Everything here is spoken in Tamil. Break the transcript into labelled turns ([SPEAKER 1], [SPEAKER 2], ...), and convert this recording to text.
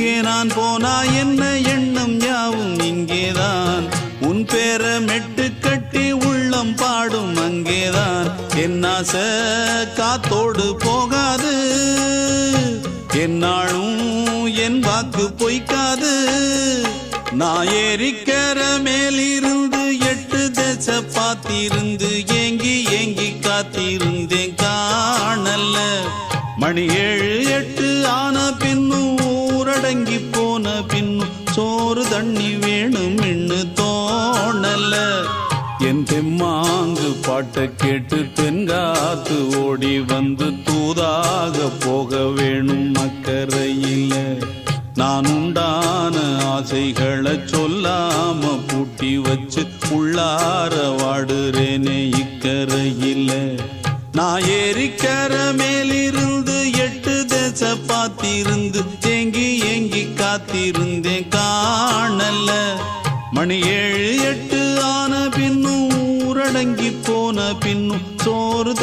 [SPEAKER 1] எங்கே நான் போனா என்ன எண்ணம் யாவும் இங்கேதான் உன் பேர மெட்டு கட்டி உள்ளம் பாடும் அங்கேதான் என் ஆசை காத்தோடு போகாது என்னாலும் என் வாக்கு பொய்க்காது நான் ஏறிக்கர மேலிருந்து 8 தேச பார்த்திருந்து ஏங்கி ஏங்கி காத்திருந்தேன் காணல்ல மணி 7 8 ஆன பின்னும் ஊரடங்கி போன பின்னும் சோறு தண்ணி வேணும் இன்னு தோணல என் தெம்மாங்கு பாட்டை கேட்டு தென்காத்து ஓடி வந்து தூதாக போக வேணும் அக்கறையில நான் உண்டான ஆசைகளை சொல்லாம பூட்டி வச்சு உள்ளார வாடுறேனே இக்கரையில நான் ஏறிக்கர மேலிருந்து 8 தேச பார்த்திருந்து ஏங்கி ஏங்கி காத்திருந்தேன் காணல மணி 7 8 ஆன பின்னும் ஊரடங்கி போன பின்னும் சோறு